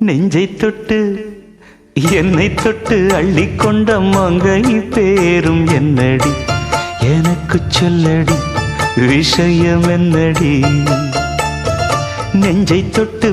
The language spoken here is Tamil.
நெஞ்சை தொட்டு என்னை தொட்டு அள்ளிக்கொண்ட மங்கை பேரும் என்னடி எனக்கு சொல்லடி விஷயம் என்னடி நெஞ்சை தொட்டு